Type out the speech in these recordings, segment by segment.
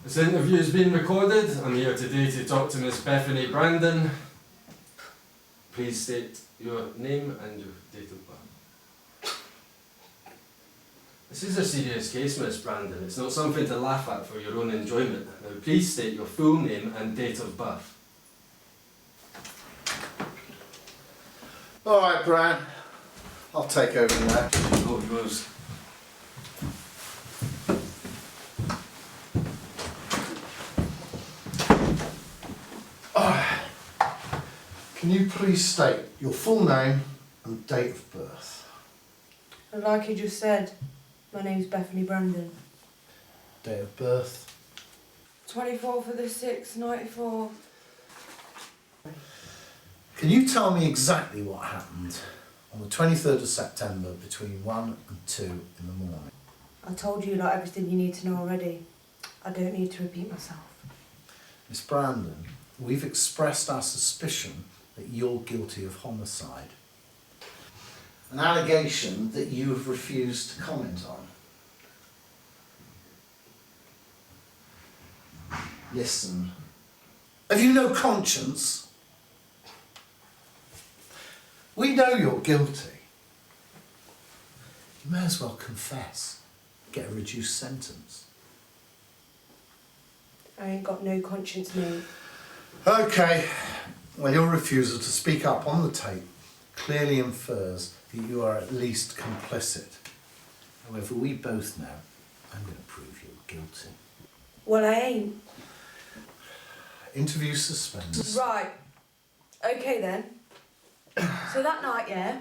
This interview is being recorded. I'm here today to talk to Miss Bethany Brandon. Please state your name and your date of birth. This is a serious case, Miss Brandon. It's not something to laugh at for your own enjoyment. Now, please state your full name and date of birth. All right, Bran. I'll take over now. Oh, yours. Can you please state your full name and date of birth? And like you just said, my name's Bethany Brandon. Date of birth? 24th of the 6th, 94. Can you tell me exactly what happened on the 23rd of September between 1 and 2 in the morning? I told you like everything you need to know already. I don't need to repeat myself. Miss Brandon, we've expressed our suspicion that you're guilty of homicide. An allegation that you have refused to comment on. Listen, have you no conscience? We know you're guilty. You may as well confess, get a reduced sentence. I ain't got no conscience, mate. Okay, well, your refusal to speak up on the tape clearly infers that you are at least complicit. However, we both know I'm going to prove you're guilty. Well, I ain't. Interview suspended. Right. Okay then. So that night, yeah?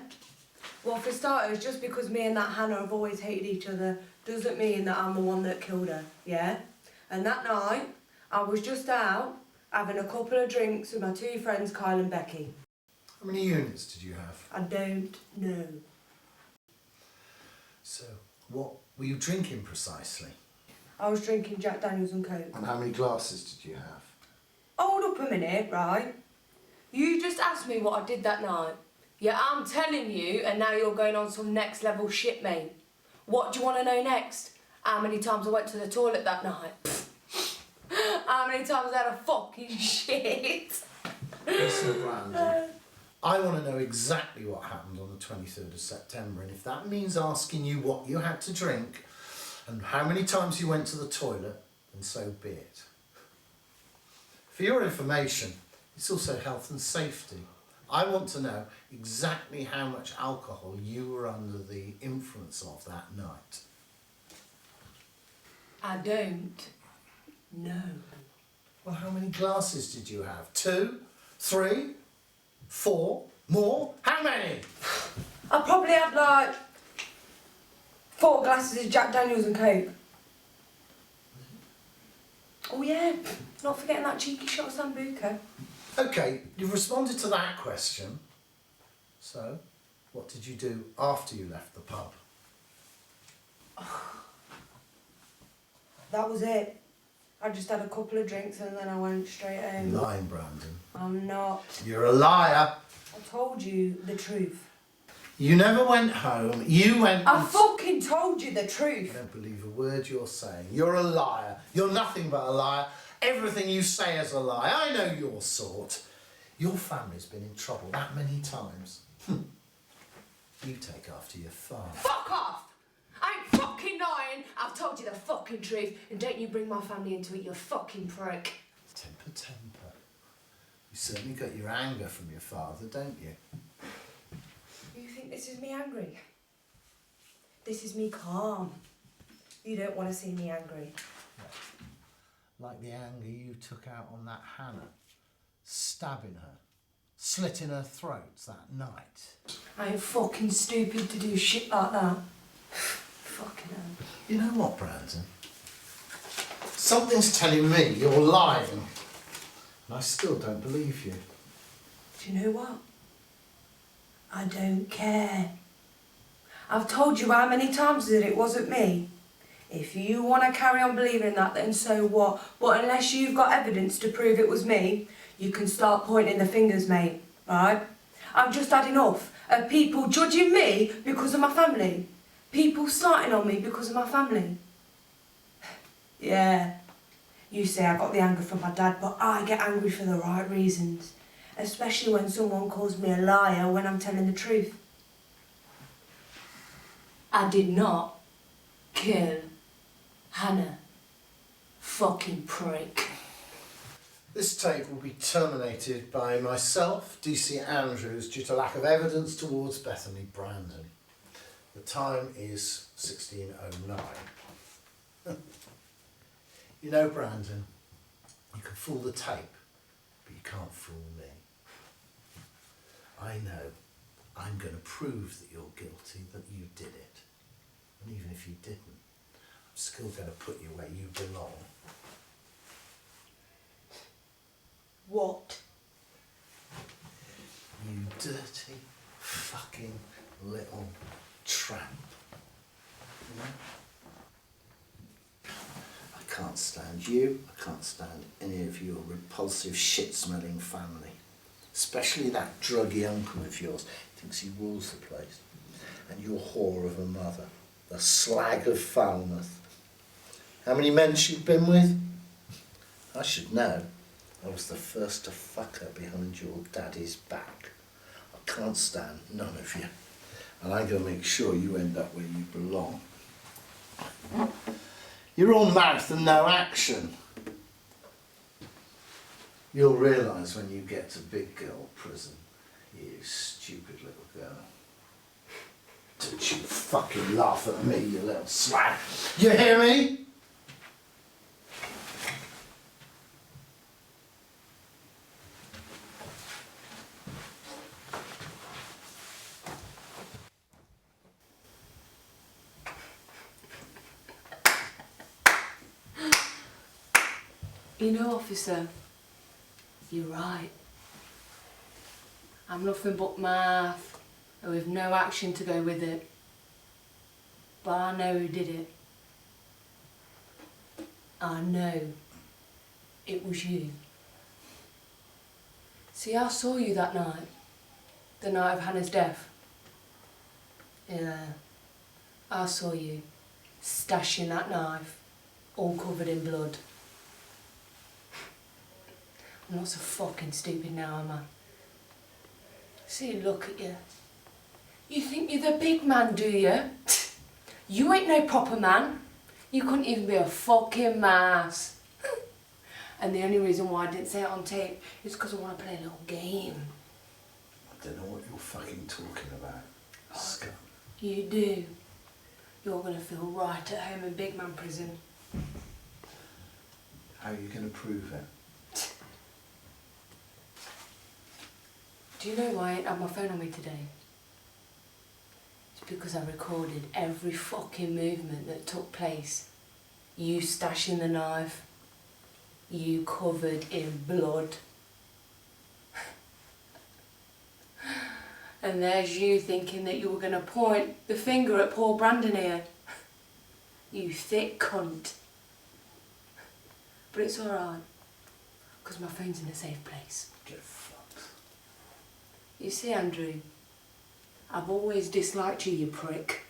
Well, for starters, just because me and that Hannah have always hated each other doesn't mean that I'm the one that killed her, yeah? And that night, I was just out having a couple of drinks with my two friends, Kyle and Becky. How many units did you have? I don't know. So, what were you drinking precisely? I was drinking Jack Daniels and Coke. And how many glasses did you have? Hold up a minute, right? You just asked me what I did that night. Yeah, I'm telling you, and now you're going on some next level shit, mate. What do you want to know next? How many times I went to the toilet that night? How many times I had a fucking shit? Listen, Brandon, I want to know exactly what happened on the 23rd of September, and if that means asking you what you had to drink and how many times you went to the toilet, then so be it. For your information, it's also health and safety. I want to know exactly how much alcohol you were under the influence of that night. I don't know. Well, how many glasses did you have? 2? 3? 4? More? How many? I probably had like 4 glasses of Jack Daniels and Coke. Oh yeah, not forgetting that cheeky shot of Sambuca. Okay, you've responded to that question. So, what did you do after you left the pub? That was it. I just had a couple of drinks and then I went straight home. Lying, Brandon. I'm not. You're a liar. I told you the truth. You never went home. You went... I fucking told you the I truth. don't believe a word you're saying. You're a liar. You're nothing but a liar. Everything you say is a lie. I know your sort. Your family's been in trouble that many times. You take after your father. Fuck off! I ain't fucking lying. I've told you the fucking truth. And don't you bring my family into it, you fucking prick. Temper. You certainly got your anger from your father, don't you? You think this is me angry? This is me calm. You don't want to see me angry. Like the anger you took out on that Hannah, stabbing her, slitting her throats that night. I ain't fucking stupid to do shit like that. Fucking hell. You know what, Brandon? Something's telling me you're lying. And I still don't believe you. Do you know what? I don't care. I've told you how many times that it wasn't me. If you want to carry on believing that, then so what? But unless you've got evidence to prove it was me, you can start pointing the fingers, mate, right? I've just had enough of people judging me because of my family. People starting on me because of my family. Yeah. You say I got the anger from my dad, but I get angry for the right reasons. Especially when someone calls me a liar when I'm telling the truth. I did not kill Hannah. Fucking prick. This tape will be terminated by myself, DC Andrews, due to lack of evidence towards Bethany Brandon. The time is 16:09. You know, Brandon, you can fool the tape, but you can't fool me. I know I'm going to prove that you're guilty, that you did it. And even if you didn't, I'm still going to put you where you belong. What? You dirty, fucking little tramp. You know? I can't stand you. I can't stand any of your repulsive, shit-smelling family. Especially that druggy uncle of yours. He thinks he rules the place. And your whore of a mother. The slag of Falmouth. How many men she'd been with? I should know. I was the first to fuck her behind your daddy's back. I can't stand none of you. And I'm going to make sure you end up where you belong. You're all mouth and no action. You'll realise when you get to big girl prison, you stupid little girl. Don't you fucking laugh at me, you little slag. You hear me? You know, officer, you're right. I'm nothing but math, with no action to go with it. But I know who did it. I know it was you. See, I saw you that night, the night of Hannah's death. Yeah, I saw you stashing that knife, all covered in blood. I'm not so fucking stupid now, am I? See, look at you. You think you're the big man, do you? You ain't no proper man. You couldn't even be a fucking mouse. And the only reason why I didn't say it on tape is because I want to play a little game. I don't know what you're fucking talking about, scum. You do. You're going to feel right at home in big man prison. How are you going to prove it? Do you know why I ain't had my phone on me today? It's because I recorded every fucking movement that took place. You stashing the knife. You covered in blood. And there's you thinking that you were going to point the finger at poor Brandon here. You thick cunt. But it's alright, because my phone's in a safe place. Get fucked. You see, Andrew, I've always disliked you, you prick.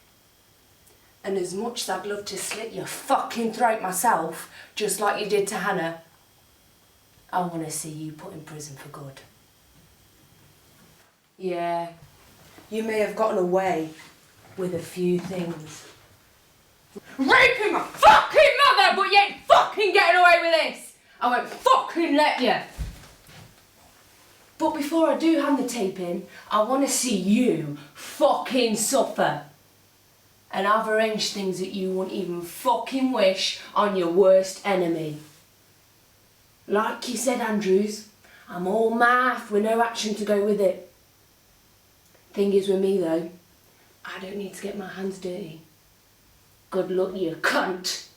And as much as I'd love to slit your fucking throat myself, just like you did to Hannah, I want to see you put in prison for good. Yeah, you may have gotten away with a few things. Raping my fucking mother, but you ain't fucking getting away with this! I won't fucking let you! But before I do hand the tape in, I want to see you fucking suffer. And I've arranged things that you won't even fucking wish on your worst enemy. Like you said, Andrews, I'm all math with no action to go with it. Thing is with me though, I don't need to get my hands dirty. Good luck, you cunt.